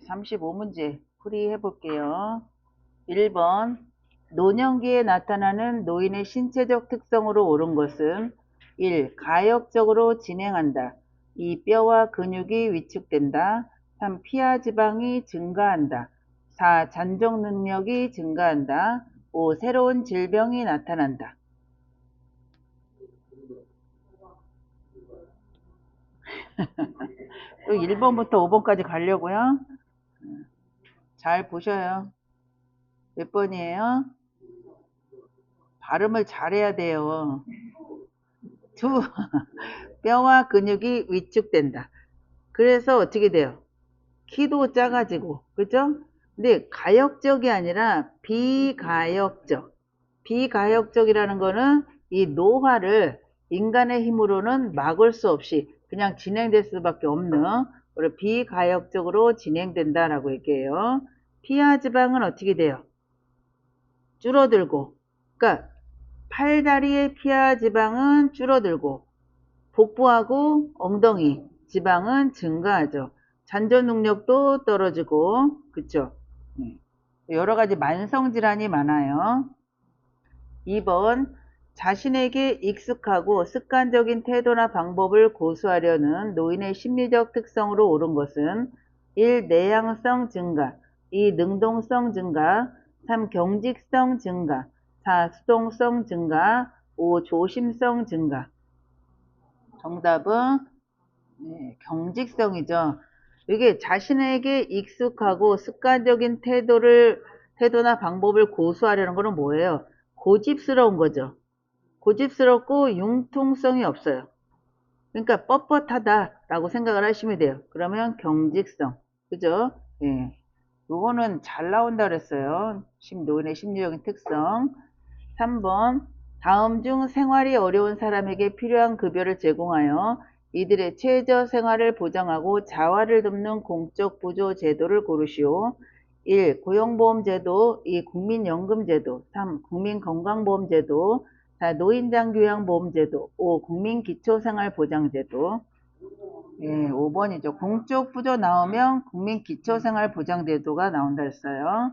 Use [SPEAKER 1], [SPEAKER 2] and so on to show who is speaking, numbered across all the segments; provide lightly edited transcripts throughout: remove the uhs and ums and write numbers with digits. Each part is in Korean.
[SPEAKER 1] 35문제 풀이해 볼게요. 1번 노년기에 나타나는 노인의 신체적 특성으로 옳은 것은 1. 가역적으로 진행한다. 2. 뼈와 근육이 위축된다. 3. 피하 지방이 증가한다. 4. 잔정 능력이 증가한다. 5. 새로운 질병이 나타난다. 또 1번부터 5번까지 가려고요. 잘 보셔요. 몇 번이에요? 발음을 잘해야 돼요. 두, 뼈와 근육이 위축된다. 그래서 어떻게 돼요? 키도 작아지고, 그죠? 근데 가역적이 아니라 비가역적. 비가역적이라는 거는 이 노화를 인간의 힘으로는 막을 수 없이 그냥 진행될 수밖에 없는 비가역적으로 진행된다라고 얘기해요. 피하 지방은 어떻게 돼요? 줄어들고, 그러니까 팔다리의 피하 지방은 줄어들고 복부하고 엉덩이 지방은 증가하죠. 잔존 능력도 떨어지고, 그쵸? 여러 가지 만성 질환이 많아요. 2번 자신에게 익숙하고 습관적인 태도나 방법을 고수하려는 노인의 심리적 특성으로 옳은 것은 1. 내향성 증가, 2. 능동성 증가, 3. 경직성 증가, 4. 수동성 증가, 5. 조심성 증가. 정답은 경직성이죠. 이게 자신에게 익숙하고 습관적인 태도나 방법을 고수하려는 거는 뭐예요? 고집스러운 거죠. 고집스럽고 융통성이 없어요. 그러니까 뻣뻣하다라고 생각을 하시면 돼요. 그러면 경직성. 그죠? 예. 요거는 잘 나온다 그랬어요. 노인의 심리적인 특성. 3번 다음 중 생활이 어려운 사람에게 필요한 급여를 제공하여 이들의 최저 생활을 보장하고 자활을 돕는 공적 부조 제도를 고르시오. 1. 고용보험제도, 2. 국민연금제도, 3. 국민건강보험제도, 4. 노인장교양보험제도, 5. 국민기초생활보장제도. 예, 5번이죠. 공적 부조 나오면 국민기초생활보장제도가 나온다 했어요.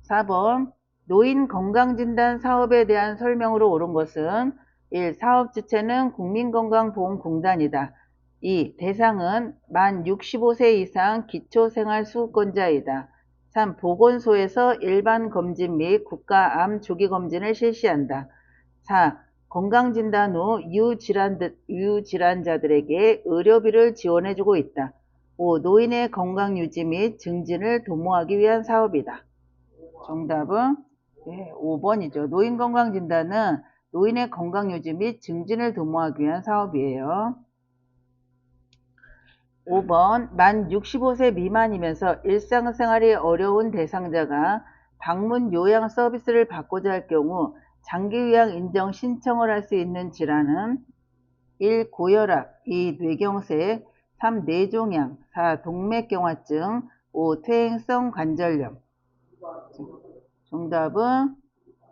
[SPEAKER 1] 4번 노인건강진단 사업에 대한 설명으로 옳은 것은 1. 사업 주체는 국민건강보험공단이다. 2. 대상은 만 65세 이상 기초생활수급권자이다. 3. 보건소에서 일반 검진 및 국가암 조기검진을 실시한다. 4. 건강진단 후 유질환자들에게 의료비를 지원해주고 있다. 5. 노인의 건강유지 및 증진을 도모하기 위한 사업이다. 정답은 5번이죠. 노인건강진단은 노인의 건강유지 및 증진을 도모하기 위한 사업이에요. 5번 만 65세 미만이면서 일상생활이 어려운 대상자가 방문 요양 서비스를 받고자 할 경우 장기요양 인정 신청을 할 수 있는 질환은 1. 고혈압, 2. 뇌경색, 3. 뇌종양, 4. 동맥경화증, 5. 퇴행성 관절염. 정답은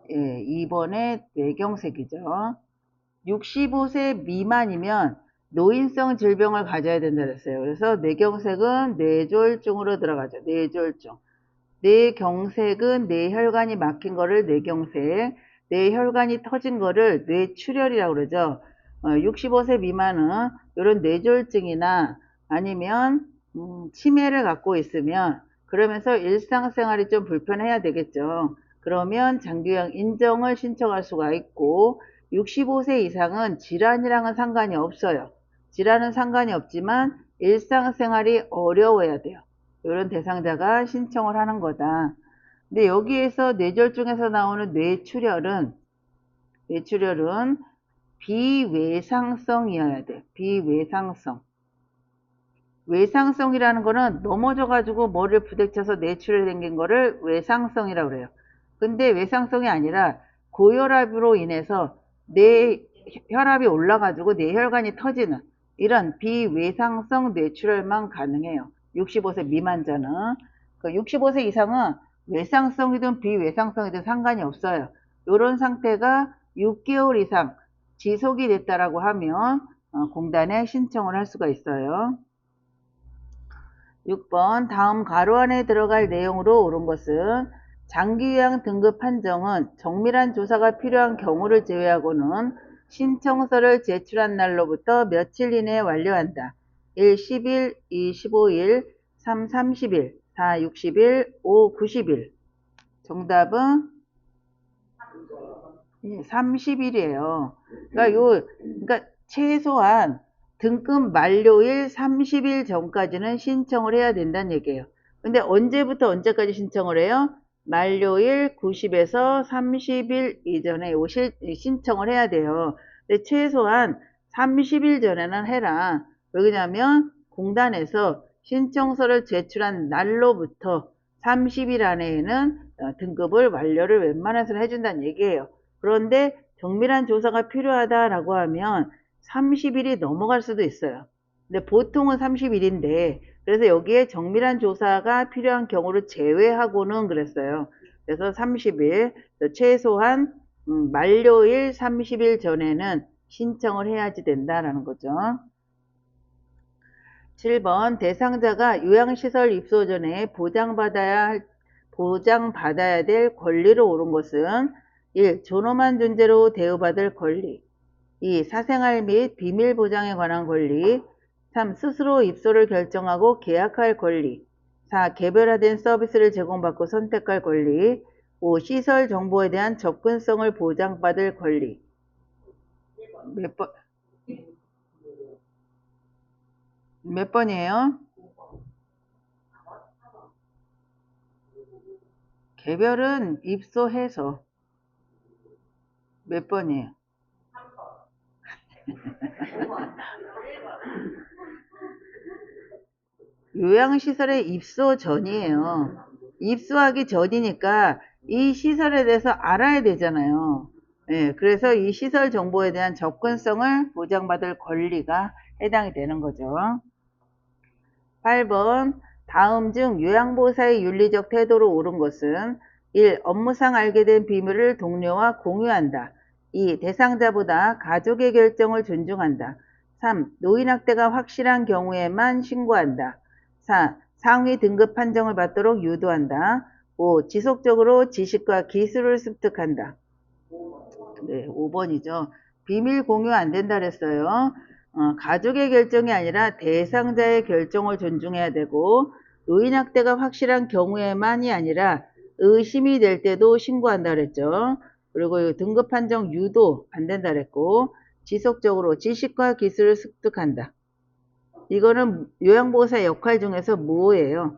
[SPEAKER 1] 2번의 뇌경색이죠. 65세 미만이면 노인성 질병을 가져야 된다 그랬어요. 그래서 뇌경색은 뇌졸중으로 들어가죠. 뇌졸중. 뇌경색은 뇌혈관이 막힌 거를 뇌경색, 뇌혈관이 터진 거를 뇌출혈이라고 그러죠. 65세 미만은 이런 뇌졸중이나 아니면 치매를 갖고 있으면 그러면서 일상생활이 좀 불편해야 되겠죠. 그러면 장기요양 인정을 신청할 수가 있고 65세 이상은 질환이랑은 상관이 없어요. 질환은 상관이 없지만 일상생활이 어려워야 돼요. 이런 대상자가 신청을 하는 거다. 근데 여기에서 뇌졸중에서 나오는 뇌출혈은 비외상성이어야 돼. 비외상성. 외상성이라는 거는 넘어져가지고 머리를 부딪혀서 뇌출혈이 생긴 거를 외상성이라고 그래요. 근데 외상성이 아니라 고혈압으로 인해서 뇌혈압이 올라가지고 뇌혈관이 터지는 이런 비외상성 뇌출혈만 가능해요. 65세 미만자는. 65세 이상은 외상성이든 비외상성이든 상관이 없어요. 이런 상태가 6개월 이상 지속이 됐다라고 하면 공단에 신청을 할 수가 있어요. 6번 다음 가로 안에 들어갈 내용으로 옳은 것은 장기요양 등급 판정은 정밀한 조사가 필요한 경우를 제외하고는 신청서를 제출한 날로부터 며칠 이내에 완료한다. 1. 10일, 2. 15일, 3. 30일, 4. 60일, 5. 90일. 정답은 30일이에요. 그러니까 최소한 등급 만료일 30일 전까지는 신청을 해야 된다는 얘기예요. 근데 언제부터 언제까지 신청을 해요? 만료일 90에서 30일 이전에 신청을 해야 돼요. 근데 최소한 30일 전에는 해라. 왜냐면 공단에서 신청서를 제출한 날로부터 30일 안에는 등급을 완료를 웬만해서는 해준다는 얘기예요. 그런데 정밀한 조사가 필요하다라고 하면 30일이 넘어갈 수도 있어요. 근데 보통은 30일인데 그래서 여기에 정밀한 조사가 필요한 경우를 제외하고는 그랬어요. 그래서 30일, 최소한 만료일 30일 전에는 신청을 해야지 된다라는 거죠. 7번 대상자가 요양시설 입소 전에 보장받아야 될 권리로 옳은 것은 1. 존엄한 존재로 대우받을 권리 2. 사생활 및 비밀 보장에 관한 권리 3. 스스로 입소를 결정하고 계약할 권리 4. 개별화된 서비스를 제공받고 선택할 권리 5. 시설 정보에 대한 접근성을 보장받을 권리 몇 번, 몇 번이에요? 개별은 입소해서 몇 번이에요? 요양시설에 입소 전이에요. 입소하기 전이니까 이 시설에 대해서 알아야 되잖아요. 예, 그래서 이 시설 정보에 대한 접근성을 보장받을 권리가 해당이 되는 거죠. 8번 다음 중 요양보호사의 윤리적 태도로 옳은 것은 1. 업무상 알게 된 비밀을 동료와 공유한다. 2. 대상자보다 가족의 결정을 존중한다. 3. 노인학대가 확실한 경우에만 신고한다. 4. 상위 등급 판정을 받도록 유도한다. 5. 지속적으로 지식과 기술을 습득한다. 네, 5번이죠. 비밀 공유 안 된다 그랬어요. 가족의 결정이 아니라 대상자의 결정을 존중해야 되고 노인학대가 확실한 경우에만이 아니라 의심이 될 때도 신고한다 그랬죠. 그리고 등급 판정 유도 안 된다 그랬고 지속적으로 지식과 기술을 습득한다. 이거는 요양보호사 역할 중에서 뭐예요?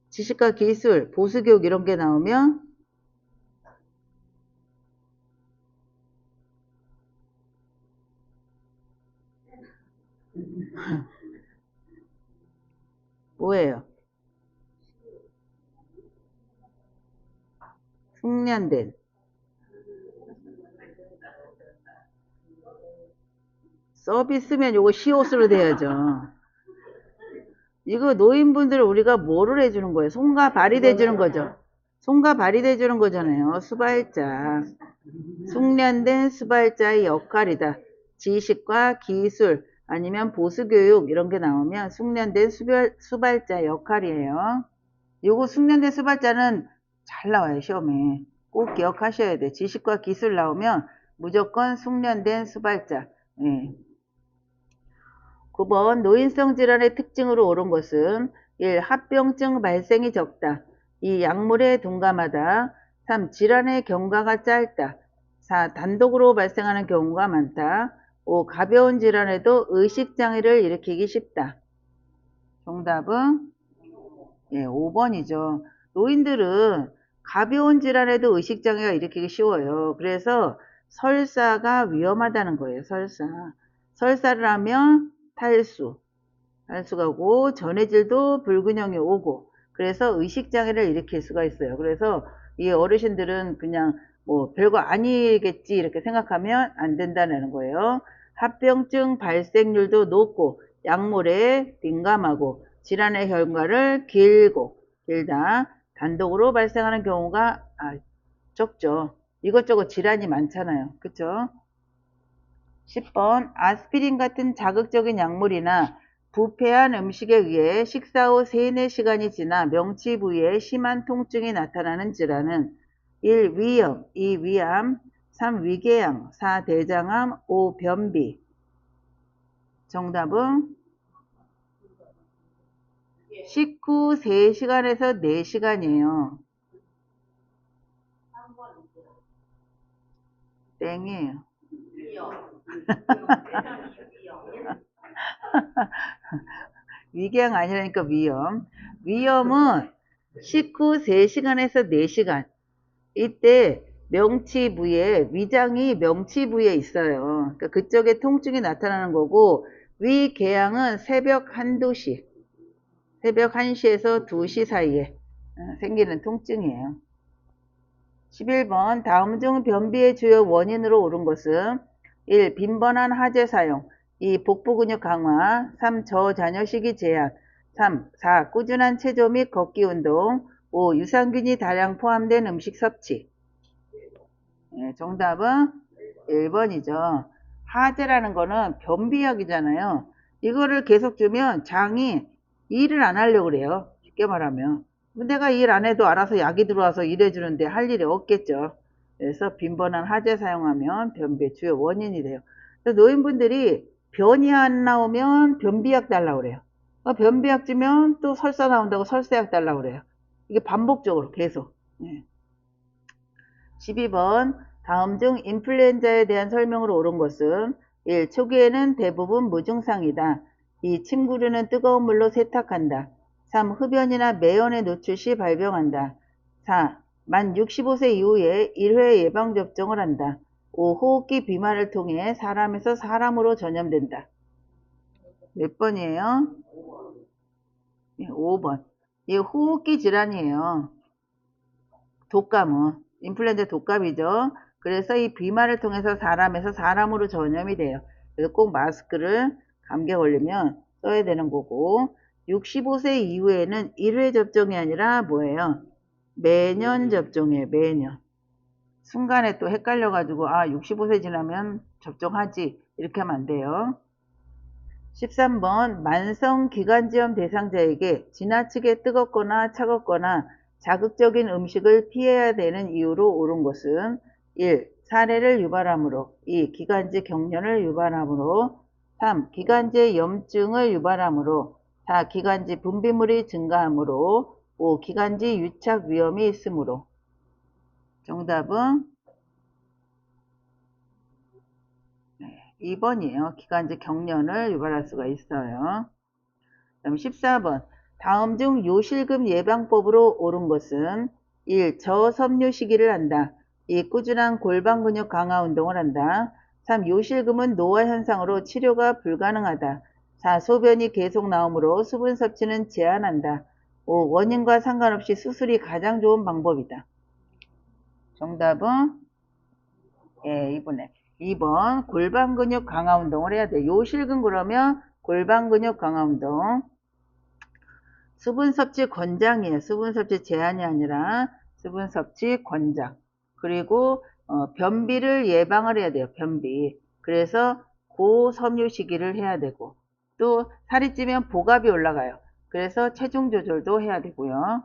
[SPEAKER 1] 지식과 기술, 보수교육 이런 게 나오면 뭐예요? 숙련된 서비스면 요거 시옷으로 돼야죠. 이거 노인분들 우리가 뭐를 해주는 거예요? 손과 발이 돼주는 거죠. 손과 발이 돼주는 거잖아요. 수발자. 숙련된 수발자의 역할이다. 지식과 기술 아니면 보수교육 이런 게 나오면 숙련된 수발자 역할이에요. 요거 숙련된 수발자는 잘 나와요. 시험에. 꼭 기억하셔야 돼. 지식과 기술 나오면 무조건 숙련된 수발자. 예. 9번 노인성 질환의 특징으로 옳은 것은 1. 합병증 발생이 적다. 2. 약물에 둔감하다. 3. 질환의 경과가 짧다. 4. 단독으로 발생하는 경우가 많다. 5. 가벼운 질환에도 의식장애를 일으키기 쉽다. 정답은 5번이죠. 노인들은 가벼운 질환에도 의식장애가 일으키기 쉬워요. 그래서 설사가 위험하다는 거예요. 설사를 하면 탈수가 오고 전해질도 불균형이 오고 그래서 의식장애를 일으킬 수가 있어요. 그래서 이 어르신들은 그냥 뭐 별거 아니겠지 이렇게 생각하면 안 된다는 거예요. 합병증 발생률도 높고 약물에 민감하고 질환의 결과를 길다 단독으로 발생하는 경우가 적죠. 이것저것 질환이 많잖아요. 그쵸? 10번 아스피린 같은 자극적인 약물이나 부패한 음식에 의해 식사 후 3, 4시간이 지나 명치 부위에 심한 통증이 나타나는 질환은 1. 위염, 2. 위암, 3. 위궤양, 4. 대장암, 5. 변비. 정답은 식후 3시간에서 4시간이에요. 땡이에요. 위궤양 아니라니까 위염. 위염은 식후 3시간에서 4시간. 이때 명치 부위에 위장이 명치 부위에 있어요. 그러니까 그쪽에 통증이 나타나는 거고 위궤양은 새벽 1~2시. 새벽 1시에서 2시 사이에 생기는 통증이에요. 11번 다음 중 변비의 주요 원인으로 옳은 것은 1. 빈번한 하재 사용 2. 복부 근육 강화 3. 저자녀 시기 제한 3. 4. 꾸준한 체조 및 걷기 운동 5. 유산균이 다량 포함된 음식 섭취. 정답은 1번이죠. 하재라는 거는 변비약이잖아요. 이거를 계속 주면 장이 일을 안 하려고 그래요. 쉽게 말하면. 내가 일 안 해도 알아서 약이 들어와서 일해주는데 할 일이 없겠죠. 그래서 빈번한 하재 사용하면 변비의 주요 원인이 돼요. 그래서 노인분들이 변이 안 나오면 변비약 달라고 그래요. 변비약 주면 또 설사 나온다고 설사약 달라고 그래요. 이게 반복적으로 계속. 12번 다음 중 인플루엔자에 대한 설명으로 옳은 것은 1. 초기에는 대부분 무증상이다. 2. 침 구르는 뜨거운 물로 세탁한다. 3. 흡연이나 매연에 노출 시 발병한다. 4. 만 65세 이후에 1회 예방접종을 한다. 5. 호흡기 비만을 통해 사람에서 사람으로 전염된다. 몇 번이에요? 5번. 이 호흡기 질환이에요. 독감은. 인플루엔자 독감이죠. 그래서 이 비말을 통해서 사람에서 사람으로 전염이 돼요. 그래서 꼭 마스크를 감기에 걸리면 써야 되는 거고 65세 이후에는 1회 접종이 아니라 뭐예요? 매년 접종이에요. 매년. 순간에 또 헷갈려가지고 65세 지나면 접종하지 이렇게 하면 안 돼요. 13번 만성기관지염 대상자에게 지나치게 뜨겁거나 차갑거나 자극적인 음식을 피해야 되는 이유로 옳은 것은 1. 사례를 유발하므로 2. 기관지 경련을 유발하므로 3. 기관지의 염증을 유발하므로 4. 기관지 분비물이 증가하므로 5. 기관지 유착 위험이 있으므로. 정답은 2번이에요. 기관지 경련을 유발할 수가 있어요. 그럼 14번 다음 중 요실금 예방법으로 옳은 것은 1. 저섬유 시기를 한다. 2. 꾸준한 골반 근육 강화 운동을 한다. 3. 요실금은 노화 현상으로 치료가 불가능하다. 4. 소변이 계속 나오므로 수분 섭취는 제한한다. 5. 원인과 상관없이 수술이 가장 좋은 방법이다. 정답은 2번 골반 근육 강화 운동을 해야 돼. 요실금 그러면 골반 근육 강화 운동. 수분 섭취 권장이에요. 수분 섭취 제한이 아니라 수분 섭취 권장. 그리고 변비를 예방을 해야 돼요. 변비. 그래서 고섬유 시기를 해야 되고 또 살이 찌면 복압이 올라가요. 그래서 체중 조절도 해야 되고요.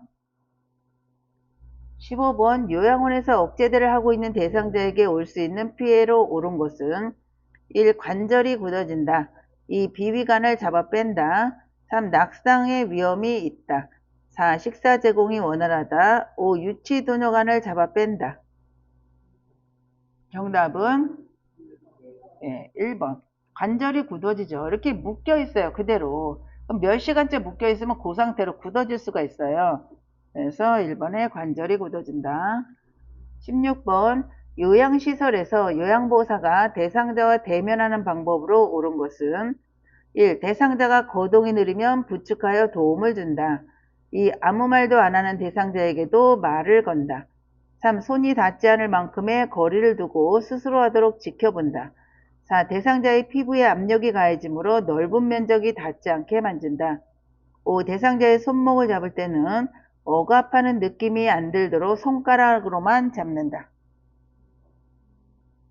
[SPEAKER 1] 15번 요양원에서 억제대를 하고 있는 대상자에게 올 수 있는 피해로 옳은 것은 1. 관절이 굳어진다. 2. 비위관을 잡아 뺀다. 3. 낙상의 위험이 있다. 4. 식사 제공이 원활하다. 5. 유치 도뇨관을 잡아 뺀다. 정답은 1번. 관절이 굳어지죠. 이렇게 묶여 있어요. 그대로. 그럼 몇 시간째 묶여 있으면 그 상태로 굳어질 수가 있어요. 그래서 1번에 관절이 굳어진다. 16번 요양시설에서 요양보호사가 대상자와 대면하는 방법으로 옳은 것은 1. 대상자가 거동이 느리면 부축하여 도움을 준다. 2. 아무 말도 안 하는 대상자에게도 말을 건다. 3. 손이 닿지 않을 만큼의 거리를 두고 스스로 하도록 지켜본다. 4. 대상자의 피부에 압력이 가해지므로 넓은 면적이 닿지 않게 만진다. 5. 대상자의 손목을 잡을 때는 억압하는 느낌이 안 들도록 손가락으로만 잡는다.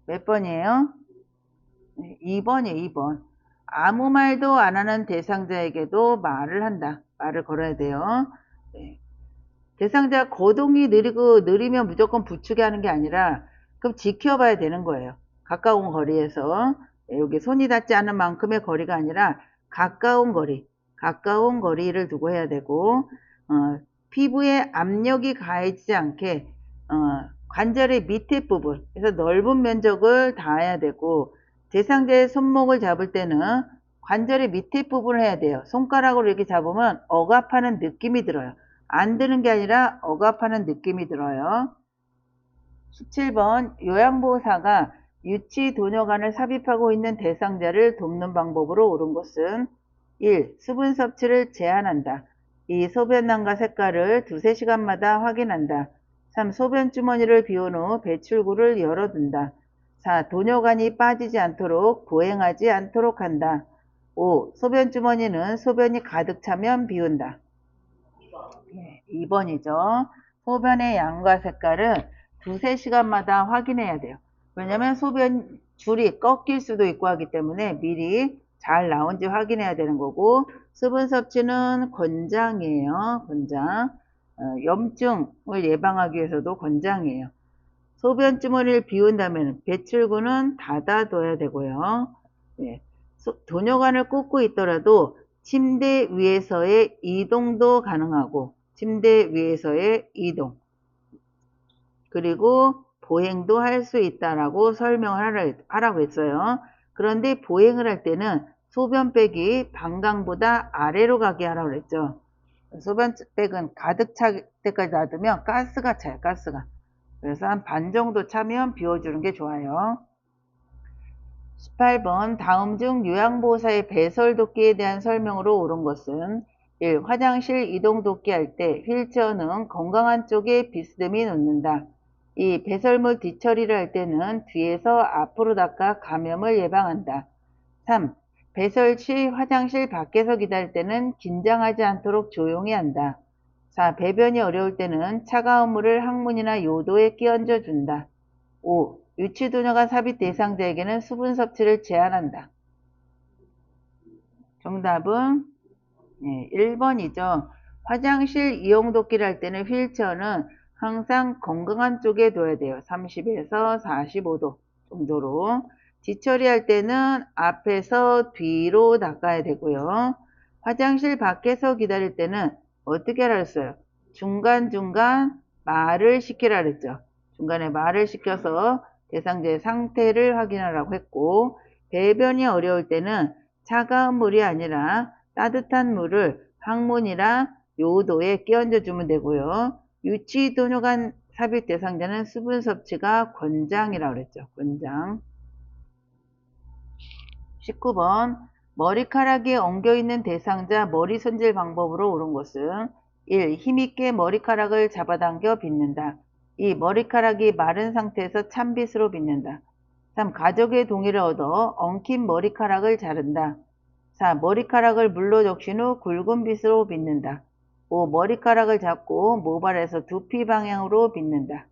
[SPEAKER 1] 몇 번이에요? 2번이에요. 2번. 아무 말도 안 하는 대상자에게도 말을 한다. 말을 걸어야 돼요. 네. 대상자 거동이 느리면 무조건 부추게 하는 게 아니라 그럼 지켜봐야 되는 거예요. 가까운 거리에서 여기 손이 닿지 않는 만큼의 거리가 아니라 가까운 거리를 두고 해야 되고 피부에 압력이 가해지지 않게 관절의 밑에 부분, 그래서 넓은 면적을 닿아야 되고 대상자의 손목을 잡을 때는 관절의 밑에 부분을 해야 돼요. 손가락으로 이렇게 잡으면 억압하는 느낌이 들어요. 안 드는 게 아니라 억압하는 느낌이 들어요. 17번 요양보호사가 유치 도뇨관을 삽입하고 있는 대상자를 돕는 방법으로 옳은 것은 1. 수분 섭취를 제한한다. 2. 소변낭과 색깔을 2~3시간마다 확인한다. 3. 소변 주머니를 비운 후 배출구를 열어둔다. 4. 도뇨관이 빠지지 않도록 보행하지 않도록 한다. 5. 소변 주머니는 소변이 가득 차면 비운다. 2번이죠. 소변의 양과 색깔은 2~3시간마다 확인해야 돼요. 왜냐면 소변 줄이 꺾일 수도 있고 하기 때문에 미리 잘 나온지 확인해야 되는 거고 수분 섭취는 권장이에요. 권장. 염증을 예방하기 위해서도 권장이에요. 소변 주머니를 비운다면 배출구는 닫아둬야 되고요. 네. 도뇨관을 꽂고 있더라도 침대 위에서의 이동도 가능하고 침대 위에서의 이동 그리고 보행도 할 수 있다라고 설명을 하라고 했어요. 그런데 보행을 할 때는 소변백이 방광보다 아래로 가게 하라고 그랬죠. 소변백은 가득 찰 때까지 놔두면 가스가 차요. 가스가. 그래서 한 반 정도 차면 비워주는 게 좋아요. 18번 다음 중 요양보호사의 배설도끼에 대한 설명으로 옳은 것은 1. 화장실 이동도끼 할 때 휠체어는 건강한 쪽에 비스듬히 놓는다. 2. 배설물 뒤처리를 할 때는 뒤에서 앞으로 닦아 감염을 예방한다. 3. 배설 시 화장실 밖에서 기다릴 때는 긴장하지 않도록 조용히 한다. 4. 배변이 어려울 때는 차가운 물을 항문이나 요도에 끼얹어 준다. 5. 유치도뇨가 삽입 대상자에게는 수분 섭취를 제한한다. 정답은 1번이죠. 화장실 이용도끼를 할 때는 휠체어는 항상 건강한 쪽에 둬야 돼요. 30에서 45도 정도로. 뒤처리할 때는 앞에서 뒤로 닦아야 되고요. 화장실 밖에서 기다릴 때는 어떻게 하라 했어요? 중간중간 말을 시키라 그랬죠. 중간에 말을 시켜서 대상자의 상태를 확인하라고 했고 배변이 어려울 때는 차가운 물이 아니라 따뜻한 물을 항문이나 요도에 끼얹어 주면 되고요. 유치도뇨관 삽입 대상자는 수분 섭취가 권장이라고 그랬죠. 권장. 19번 머리카락이 엉겨있는 대상자 머리 손질 방법으로 옳은 것은 1. 힘있게 머리카락을 잡아당겨 빗는다. 2. 머리카락이 마른 상태에서 찬빗으로 빗는다. 3. 가족의 동의를 얻어 엉킨 머리카락을 자른다. 4. 머리카락을 물로 적신 후 굵은 빗으로 빗는다. 5. 머리카락을 잡고 모발에서 두피 방향으로 빗는다.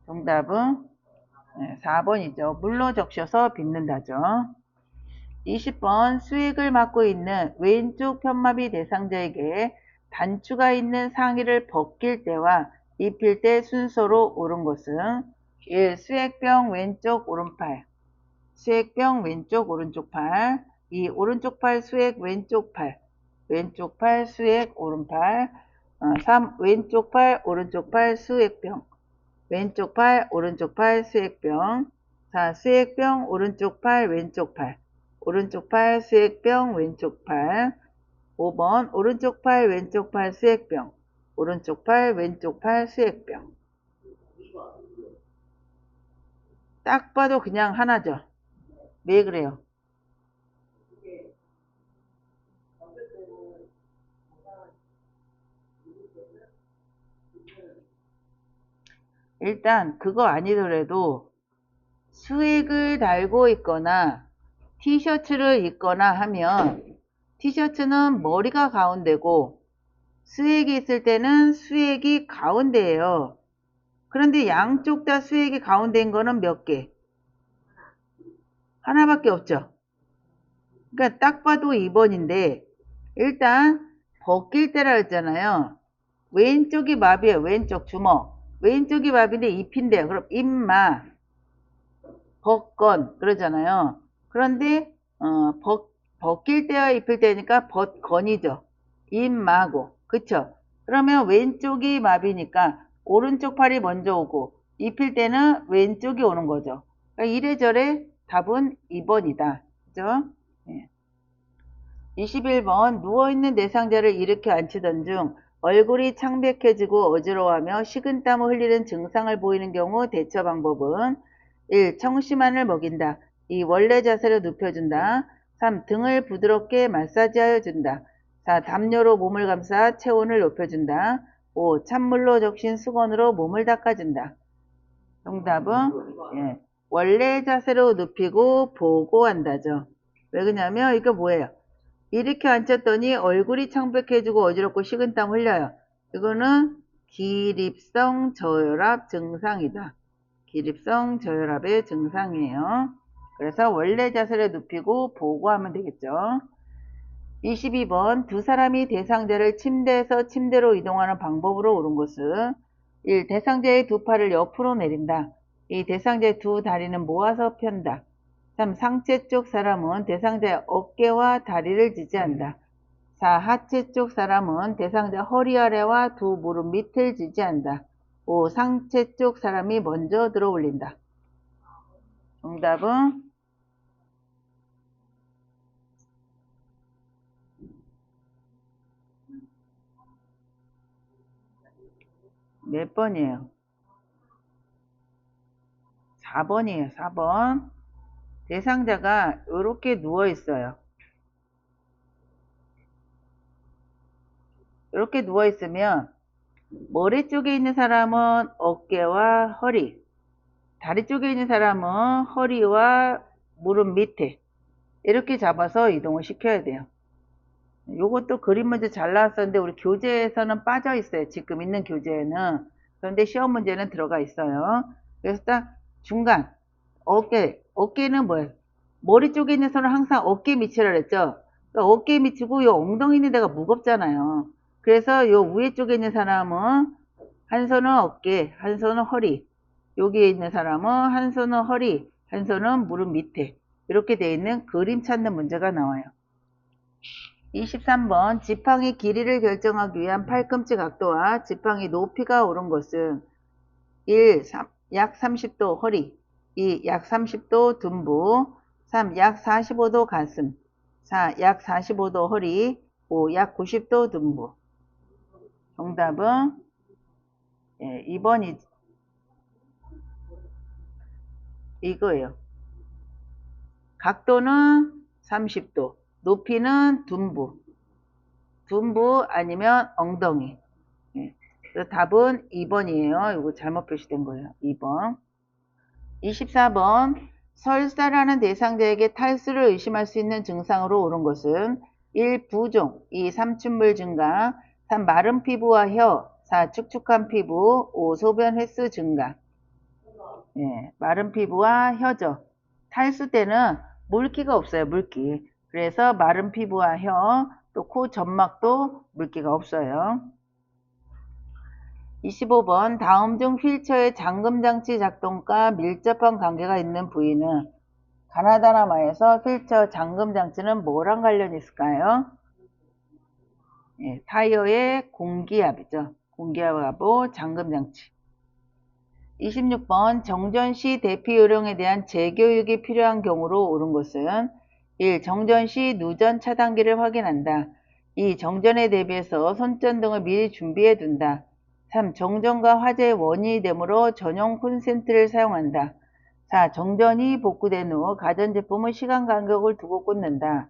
[SPEAKER 1] 정답은 4번이죠. 물로 적셔서 빗는다죠. 20번 수액을 맡고 있는 왼쪽 편마비 대상자에게 단추가 있는 상의를 벗길 때와 입힐 때 순서로 옳은 것은 1. 수액병 왼쪽 오른팔 수액병 왼쪽 오른쪽 팔 2. 오른쪽 팔 수액 왼쪽 팔 수액 오른팔 3. 왼쪽 팔 오른쪽 팔 수액병 왼쪽 팔 오른쪽 팔 수액병 4. 수액병 오른쪽 팔 왼쪽 팔 오른쪽 팔 수액병 왼쪽 팔 5번 오른쪽 팔 왼쪽 팔 수액병 오른쪽 팔 왼쪽 팔 수액병 딱 봐도 그냥 하나죠. 왜 그래요? 일단 그거 아니더라도 수액을 달고 있거나 티셔츠를 입거나 하면 티셔츠는 머리가 가운데고 수액이 있을 때는 수액이 가운데예요. 그런데 양쪽 다 수액이 가운데인 거는 몇 개? 하나밖에 없죠. 그러니까 딱 봐도 2번인데 일단 벗길 때라 했잖아요. 왼쪽이 마비예요. 왼쪽 주먹. 왼쪽이 마비인데 잎인데요. 그럼 잎마, 벗건 그러잖아요. 그런데 벗길 때와 입힐 때니까 벗건이죠. 잎마고. 그쵸? 그러면 왼쪽이 마비니까 오른쪽 팔이 먼저 오고 입힐 때는 왼쪽이 오는 거죠. 그러니까 이래저래 답은 2번이다. 그죠? 예. 21번 누워있는 내상자를 일으켜 앉히던 중 얼굴이 창백해지고 어지러워하며 식은땀을 흘리는 증상을 보이는 경우 대처 방법은 1. 청심환을 먹인다. 2. 원래 자세로 눕혀준다. 3. 등을 부드럽게 마사지하여 준다. 4. 담요로 몸을 감싸 체온을 높여준다. 5. 찬물로 적신 수건으로 몸을 닦아준다. 정답은 예, 원래 자세로 눕히고 보고한다죠. 왜 그러냐면 이거 뭐예요? 이렇게 앉혔더니 얼굴이 창백해지고 어지럽고 식은땀 흘려요. 이거는 기립성 저혈압 증상이다. 기립성 저혈압의 증상이에요. 그래서 원래 자세를 눕히고 보고하면 되겠죠. 22번 두 사람이 대상자를 침대에서 침대로 이동하는 방법으로 옳은 것은 1. 대상자의 두 팔을 옆으로 내린다. 2. 대상자의 두 다리는 모아서 편다. 3. 상체 쪽 사람은 대상자의 어깨와 다리를 지지한다. 4. 하체 쪽 사람은 대상자 허리 아래와 두 무릎 밑을 지지한다. 5. 상체 쪽 사람이 먼저 들어 올린다. 정답은 몇 번이에요? 4번이에요. 4번. 대상자가 이렇게 누워 있어요. 이렇게 누워 있으면 머리 쪽에 있는 사람은 어깨와 허리, 다리 쪽에 있는 사람은 허리와 무릎 밑에 이렇게 잡아서 이동을 시켜야 돼요. 요것도 그림 문제 잘 나왔었는데 우리 교재에서는 빠져 있어요. 지금 있는 교재에는. 그런데 시험 문제는 들어가 있어요. 그래서 딱 중간 어깨는 뭐예요? 머리 쪽에 있는 손은 항상 어깨 밑이라 그랬죠. 그러니까 어깨 밑이고 요 엉덩이 있는 데가 무겁잖아요. 그래서 요 위에 쪽에 있는 사람은 한 손은 어깨, 한 손은 허리. 여기에 있는 사람은 한 손은 허리, 한 손은 무릎 밑에. 이렇게 되어 있는 그림 찾는 문제가 나와요. 23번 지팡이 길이를 결정하기 위한 팔꿈치 각도와 지팡이 높이가 옳은 것은 1. 약 30도 허리 2. 약 30도 둔부 3. 약 45도 가슴 4. 약 45도 허리 5. 약 90도 둔부. 정답은 2번이 이거예요. 각도는 30도 높이는 둔부 아니면 엉덩이. 그래서 답은 2번이에요. 이거 잘못 표시된 거예요. 2번. 24번 설사라는 대상자에게 탈수를 의심할 수 있는 증상으로 옳은 것은 1. 부종 2. 삼춘물 증가 3. 마른 피부와 혀 4. 축축한 피부 5. 소변 횟수 증가. 마른 피부와 혀죠. 탈수 때는 물기가 없어요. 물기. 그래서 마른 피부와 혀, 또 코 점막도 물기가 없어요. 25번 다음 중 휠체어의 잠금장치 작동과 밀접한 관계가 있는 부위는 가나다라마에서 휠체어 잠금장치는 뭐랑 관련이 있을까요? 타이어의 공기압이죠. 공기압하고 잠금장치. 26번 정전시 대피 요령에 대한 재교육이 필요한 경우로 옳은 것은 1. 정전시 누전 차단기를 확인한다. 2. 정전에 대비해서 손전 등을 미리 준비해 둔다. 3. 정전과 화재의 원인이 되므로 전용 콘센트를 사용한다. 4. 정전이 복구된 후 가전제품은 시간 간격을 두고 꽂는다.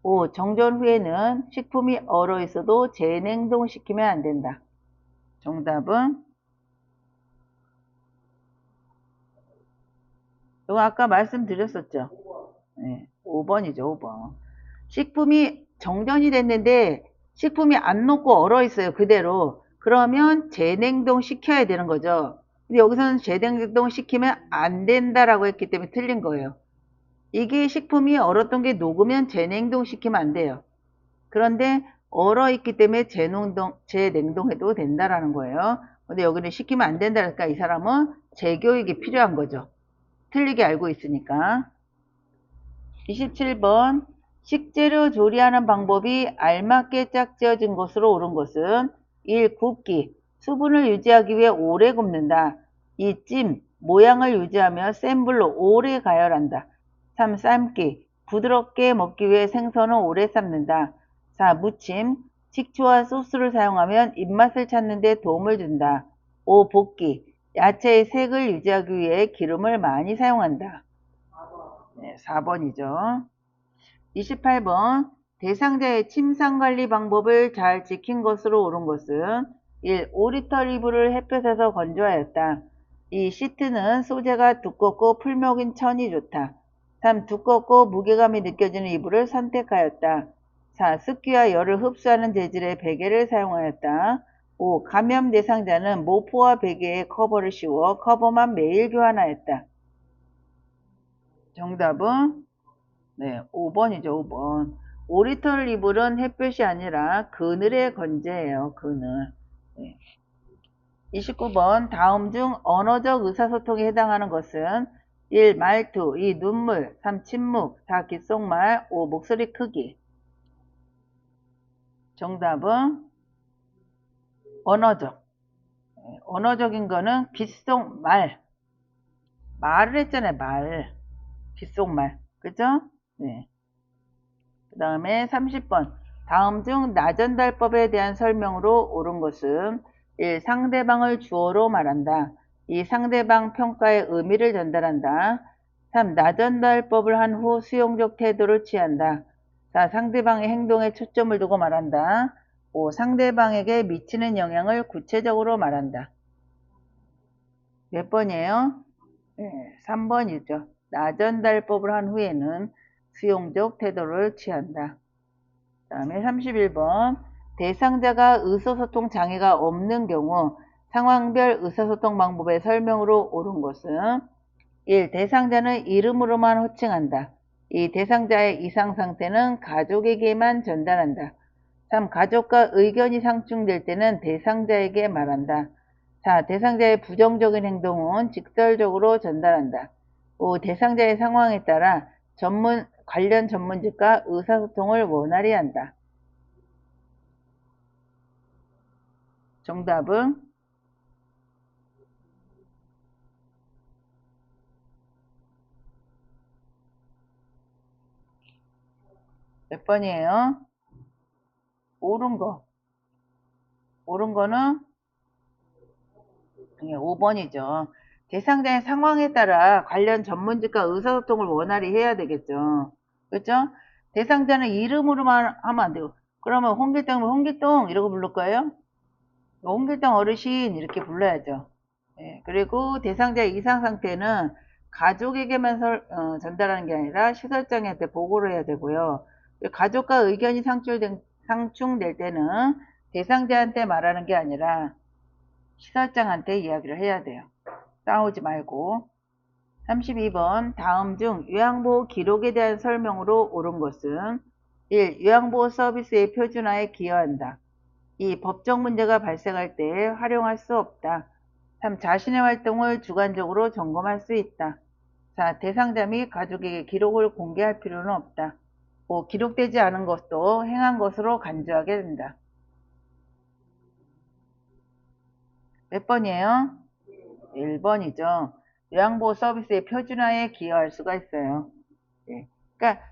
[SPEAKER 1] 5. 정전 후에는 식품이 얼어 있어도 재냉동시키면 안 된다. 정답은 이거 아까 말씀드렸었죠. 5번이죠. 5번. 식품이 정전이 됐는데 식품이 안 녹고 얼어 있어요. 그대로. 그러면 재냉동 시켜야 되는 거죠. 근데 여기서는 재냉동 시키면 안 된다라고 했기 때문에 틀린 거예요. 이게 식품이 얼었던 게 녹으면 재냉동시키면 안 돼요. 그런데 얼어있기 때문에 재냉동해도 된다라는 거예요. 근데 여기는 시키면 안 된다니까 이 사람은 재교육이 필요한 거죠. 틀리게 알고 있으니까. 27번 식재료 조리하는 방법이 알맞게 짝지어진 것으로 옳은 것은 1. 굽기 수분을 유지하기 위해 오래 굽는다. 2. 찜 모양을 유지하며 센 불로 오래 가열한다. 3. 삶기 부드럽게 먹기 위해 생선을 오래 삶는다. 4. 무침 식초와 소스를 사용하면 입맛을 찾는 데 도움을 준다. 5. 볶기 야채의 색을 유지하기 위해 기름을 많이 사용한다. 네, 4번이죠. 28번 대상자의 침상관리 방법을 잘 지킨 것으로 옳은 것은 1. 5리터 이불을 햇볕에서 건조하였다. 2. 시트는 소재가 두껍고 풀목인 천이 좋다. 3. 두껍고 무게감이 느껴지는 이불을 선택하였다. 4. 습기와 열을 흡수하는 재질의 베개를 사용하였다. 5. 감염 대상자는 모포와 베개에 커버를 씌워 커버만 매일 교환하였다. 정답은 네, 5번이죠, 5번. 오리털 이불은 햇볕이 아니라 그늘의 건재예요, 그늘. 네. 29번 다음 중 언어적 의사소통에 해당하는 것은 1. 말투, 2. 눈물, 3. 침묵, 4. 귓속말, 5. 목소리 크기. 정답은 언어적. 네, 언어적인 거는 귓속말. 말을 했잖아요, 말. 귓속말. 그죠? 네. 그 다음에 30번 다음 중 나전달법에 대한 설명으로 옳은 것은 1. 상대방을 주어로 말한다. 2. 상대방 평가의 의미를 전달한다. 3. 나전달법을 한 후 수용적 태도를 취한다. 4. 상대방의 행동에 초점을 두고 말한다. 5. 상대방에게 미치는 영향을 구체적으로 말한다. 몇 번이에요? 네, 3번이죠. 나전달법을 한 후에는 수용적 태도를 취한다. 그 다음에 31번 대상자가 의사소통 장애가 없는 경우 상황별 의사소통 방법의 설명으로 옳은 것은 1. 대상자는 이름으로만 호칭한다. 2. 대상자의 이상 상태는 가족에게만 전달한다. 3. 가족과 의견이 상충될 때는 대상자에게 말한다. 4. 대상자의 부정적인 행동은 직설적으로 전달한다. 5. 대상자의 상황에 따라 관련 전문직과 의사소통을 원활히 한다. 정답은 몇 번이에요? 옳은 거. 옳은 거는 5번이죠. 대상자의 상황에 따라 관련 전문직과 의사소통을 원활히 해야 되겠죠. 그렇죠? 대상자는 이름으로만 하면 안 되고 그러면 홍길동은 홍길동 이러고 부를 거예요? 홍길동 어르신 이렇게 불러야죠. 네, 그리고 대상자의 이상 상태는 가족에게만 전달하는 게 아니라 시설장애한테 보고를 해야 되고요. 가족과 의견이 상충될 때는 대상자한테 말하는 게 아니라 시설장한테 이야기를 해야 돼요. 싸우지 말고. 32번 다음 중 요양보호 기록에 대한 설명으로 옳은 것은 1. 요양보호 서비스의 표준화에 기여한다. 2. 법적 문제가 발생할 때 활용할 수 없다. 3. 자신의 활동을 주관적으로 점검할 수 있다. 4. 대상자 및 가족에게 기록을 공개할 필요는 없다. 5. 기록되지 않은 것도 행한 것으로 간주하게 된다. 몇 번이에요? 1번이죠. 요양보호 서비스의 표준화에 기여할 수가 있어요. 네. 그러니까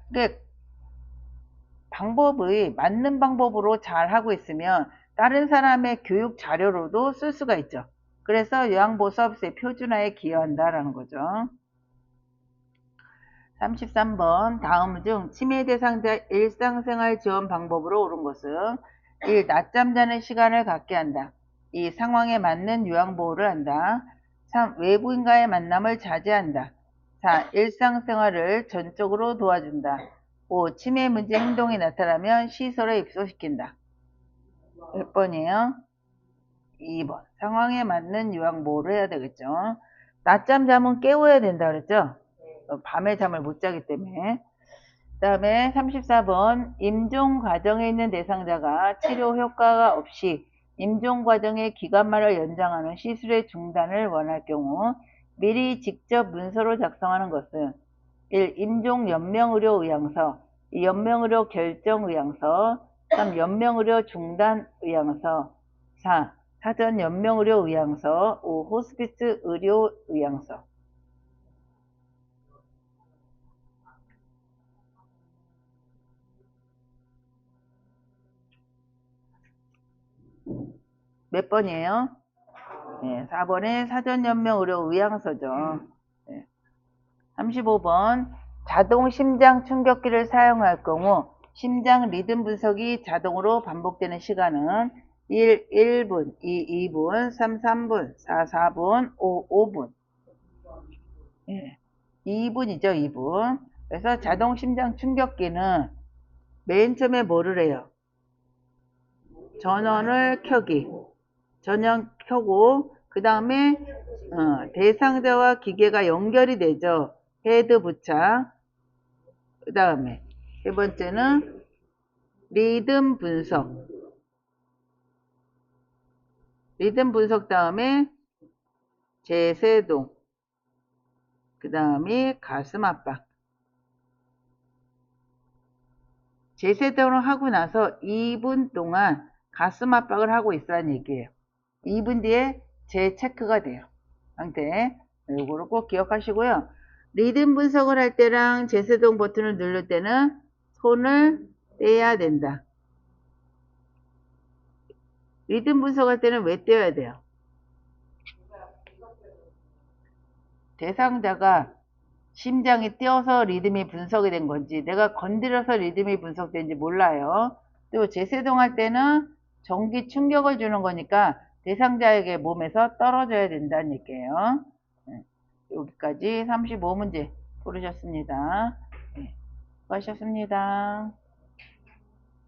[SPEAKER 1] 방법의 맞는 방법으로 잘 하고 있으면 다른 사람의 교육 자료로도 쓸 수가 있죠. 그래서 요양보호 서비스의 표준화에 기여한다라는 거죠. 33번 다음 중 치매 대상자 일상생활 지원 방법으로 옳은 것은 1. 낮잠 자는 시간을 갖게 한다. 2. 상황에 맞는 요양보호를 한다. 3. 외부인과의 만남을 자제한다. 4. 일상생활을 전적으로 도와준다. 5. 치매 문제 행동이 나타나면 시설에 입소시킨다. 몇 번이에요? 2번. 상황에 맞는 요양보호를 해야 되겠죠. 낮잠 자면 깨워야 된다 그랬죠? 밤에 잠을 못 자기 때문에. 그 다음에 34번 임종 과정에 있는 대상자가 치료 효과가 없이 임종 과정의 기간말을 연장하는 시술의 중단을 원할 경우 미리 직접 문서로 작성하는 것은 1. 임종 연명의료 의향서, 2. 연명의료 결정 의향서, 3. 연명의료 중단 의향서, 4. 사전 연명의료 의향서, 5. 호스피스 의료 의향서. 몇 번이에요? 네, 4번에 사전연명의료 의향서죠. 네. 35번 자동 심장 충격기를 사용할 경우 심장 리듬 분석이 자동으로 반복되는 시간은 1. 1분, 2. 2분, 3. 3분, 4. 4분, 5. 5분. 예. 2분이죠, 2분. 그래서 자동 심장 충격기는 맨 처음에 뭐를 해요? 전원을 켜기. 전원 켜고 그 다음에 대상자와 기계가 연결이 되죠. 헤드 부착. 그 다음에 세 번째는 리듬 분석. 리듬 분석 다음에 제세동. 그 다음에 가슴 압박. 제세동을 하고 나서 2분 동안 가슴 압박을 하고 있으라는 얘기예요. 2분 뒤에 재체크가 돼요. 상태. 요거를 꼭 기억하시고요. 리듬 분석을 할 때랑 제세동 버튼을 누를 때는 손을 떼야 된다. 리듬 분석할 때는 왜 떼야 돼요? 대상자가 심장이 뛰어서 리듬이 분석이 된 건지 내가 건드려서 리듬이 분석된지 몰라요. 또 제세동할 때는 전기 충격을 주는 거니까 대상자에게 몸에서 떨어져야 된다는 얘기예요. 네, 여기까지 35문제 풀으셨습니다. 네, 수고하셨습니다.